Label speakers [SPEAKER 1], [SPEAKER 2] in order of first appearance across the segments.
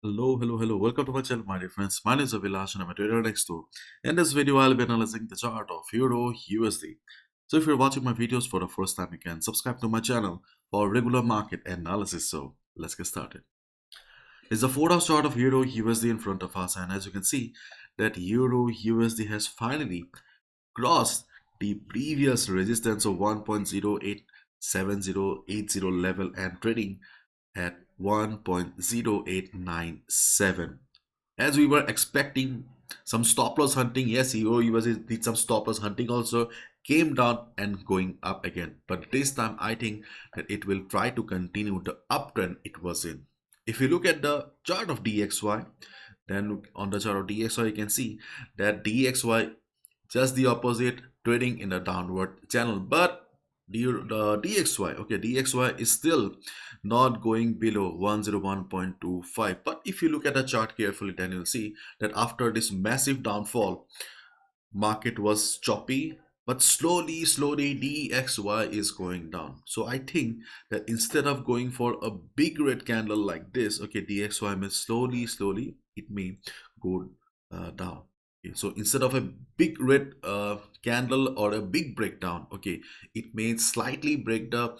[SPEAKER 1] Hello. Welcome to my channel, my dear friends. My name is Avilash and I'm a trader next door. In this video, I'll be analyzing the chart of Euro USD. So if you're watching my videos for the first time, you can subscribe to my channel for regular market analysis. So let's get started. It's the 4-hour chart of Euro USD in front of us, and as you can see, that Euro USD has finally crossed the previous resistance of 1.087080 level and trading at 1.0897. As we were expecting some stop loss hunting, yes, EURUSD did some stop loss hunting also, came down and going up again. But this time I think that it will try to continue the uptrend it was in. If you look at the chart of DXY, then on the chart of DXY you can see that DXY just the opposite, trading in a downward channel. But the DXY is still not going below 101.25. But if you look at the chart carefully, then you'll see that after this massive downfall, market was choppy, but slowly DXY is going down. So I think that instead of going for a big red candle like this, okay, DXY may slowly it may go down. Okay, so instead of a big red candle or a big breakdown, okay, it may slightly break the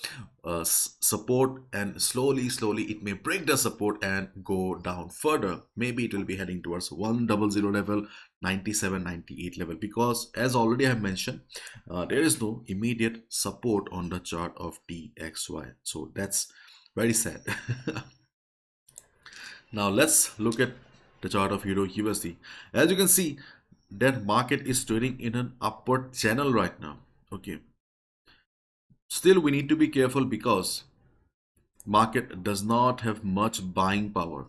[SPEAKER 1] support, and slowly it may break the support and go down further. Maybe it will be heading towards 100 level, 97, 98 level, because as already I have mentioned, there is no immediate support on the chart of DXY. So that's very sad. Now let's look at the chart of Euro USD. As you can see, that market is trading in an upward channel right now. Okay. Still, we need to be careful because market does not have much buying power.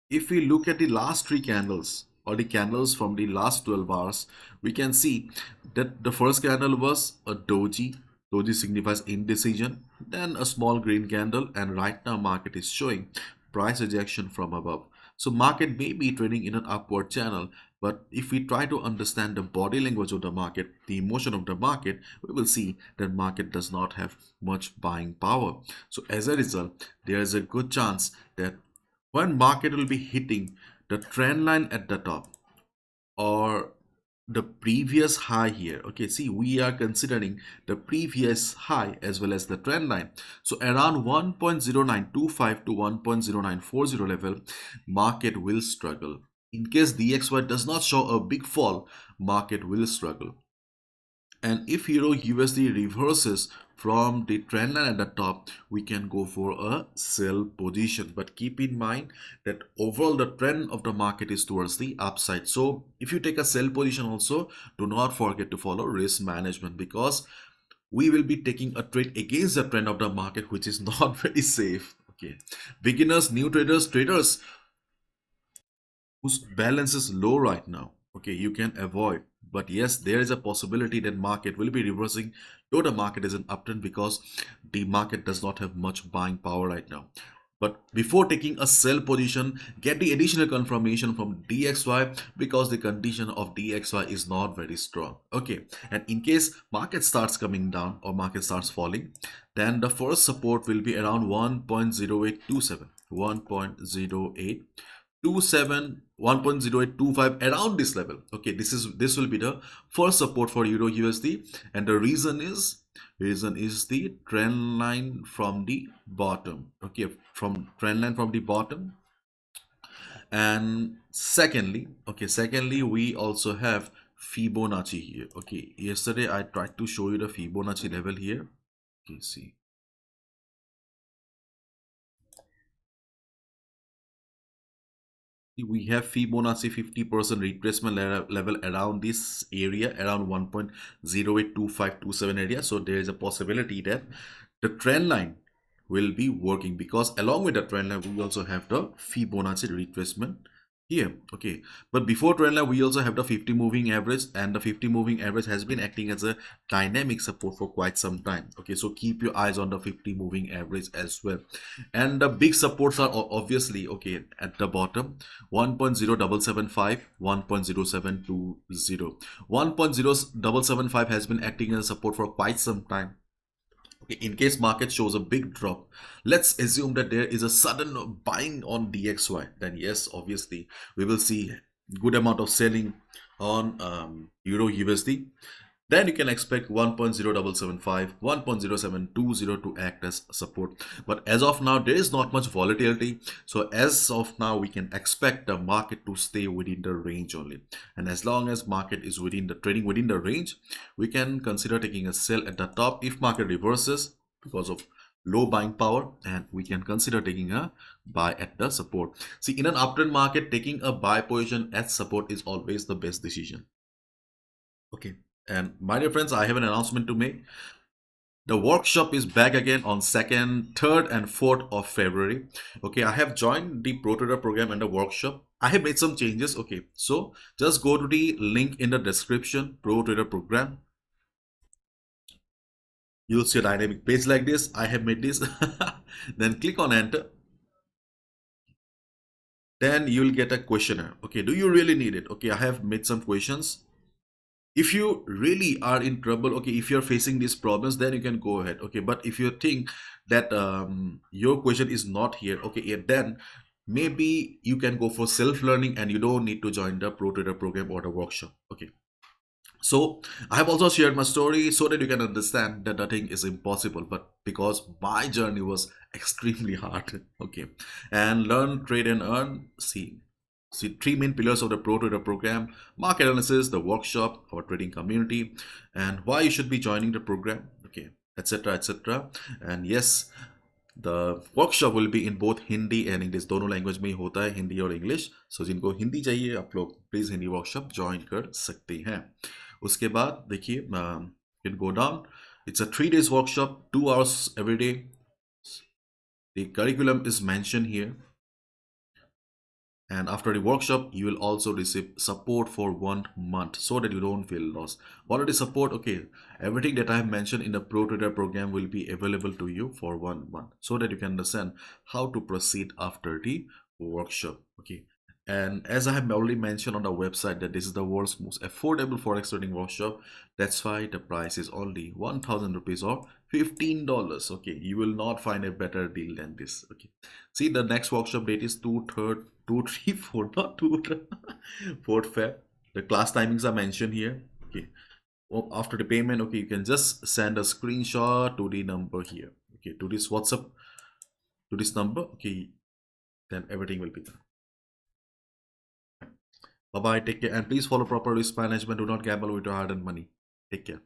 [SPEAKER 1] If we look at the last three candles or the candles from the last 12 hours, we can see that the first candle was a doji. Doji signifies indecision, then a small green candle, and right now market is showing price rejection from above. So market may be trading in an upward channel, but if we try to understand the body language of the market, the emotion of the market, we will see that market does not have much buying power. So as a result, there is a good chance that when market will be hitting the trend line at the top or the previous high here, okay, see, we are considering the previous high as well as the trend line. So around 1.0925 to 1.0940 level, market will struggle. In case DXY does not show a big fall, market will struggle. And if Euro USD reverses from the trend line at the top, we can go for a sell position. But keep in mind that overall the trend of the market is towards the upside. So if you take a sell position also, do not forget to follow risk management, because we will be taking a trade against the trend of the market, which is not very safe. Okay, beginners, new traders whose balance is low right now, okay, you can avoid. But yes, there is a possibility that market will be reversing though the market is an uptrend, because the market does not have much buying power right now. But before taking a sell position, get the additional confirmation from DXY, because the condition of DXY is not very strong. Okay, and in case market starts coming down or market starts falling, then the first support will be around 1.0827, 1.0825, around this level. Okay, this will be the first support for Euro USD, and the reason is the trend line from the bottom. Okay, from trend line from the bottom. And secondly, we also have Fibonacci here. Okay, yesterday I tried to show you the Fibonacci level here. Okay, see, we have Fibonacci 50% retracement level around this area, around 1.082527 area. So there is a possibility that the trend line will be working, because along with the trend line we also have the Fibonacci retracement here. Okay, but before trend line we also have the 50 moving average, and the 50 moving average has been acting as a dynamic support for quite some time. Okay, so keep your eyes on the 50 moving average as well. And the big supports are obviously, okay, at the bottom, 1.0775, 1.0720. 1.0775 has been acting as a support for quite some time. In case market shows a big drop, let's assume that there is a sudden buying on DXY, then yes, obviously we will see good amount of selling on Euro USD. Then you can expect 1.0775, 1.0720 to act as support. But as of now, there is not much volatility. So as of now, we can expect the market to stay within the range only. And as long as market is within the trading within the range, we can consider taking a sell at the top if market reverses because of low buying power, and we can consider taking a buy at the support. See, in an uptrend market, taking a buy position at support is always the best decision. Okay. And my dear friends, I have an announcement to make. The workshop is back again on 2nd, 3rd, and 4th of February. Okay, I have joined the Pro Trader program and the workshop. I have made some changes. Okay, so just go to the link in the description, Pro Trader program. You'll see a dynamic page like this. I have made this. Then click on enter. Then you'll get a questionnaire. Okay, do you really need it? Okay, I have made some questions. If you really are in trouble, okay, if you're facing these problems, then you can go ahead. Okay, but if you think that your question is not here, okay, yeah, then maybe you can go for self-learning and you don't need to join the Pro Trader program or the workshop. Okay, so I have also shared my story so that you can understand that nothing is impossible, but because my journey was extremely hard. Okay, and learn, trade, and earn. See three main pillars of the Pro Trader program: market analysis, the workshop, our trading community, and why you should be joining the program. Okay, etc. etc. And yes, the workshop will be in both Hindi and English. दोनों language में ही होता है, हिंदी और English. सो जिनको हिंदी चाहिए आप लोग please Hindi workshop join कर सकते हैं. उसके बाद देखिए can go down. It's a 3 days workshop, 2 hours every day. The curriculum is mentioned here. And after the workshop, you will also receive support for 1 month so that you don't feel lost. What are the support? Okay, everything that I have mentioned in the Pro Trader program will be available to you for 1 month so that you can understand how to proceed after the workshop. Okay, and as I have already mentioned on the website that this is the world's most affordable forex trading workshop. That's why the price is only 1,000 rupees or $15. Okay, you will not find a better deal than this. Okay, see, the next workshop date is 2, 3, 4, not 2, 4th Feb. The class timings are mentioned here. Okay, after the payment, okay, you can just send a screenshot to the number here. Okay, to this WhatsApp, to this number. Okay, then everything will be done. Bye bye, take care, and please follow proper risk management. Do not gamble with your hard-earned money. Take care.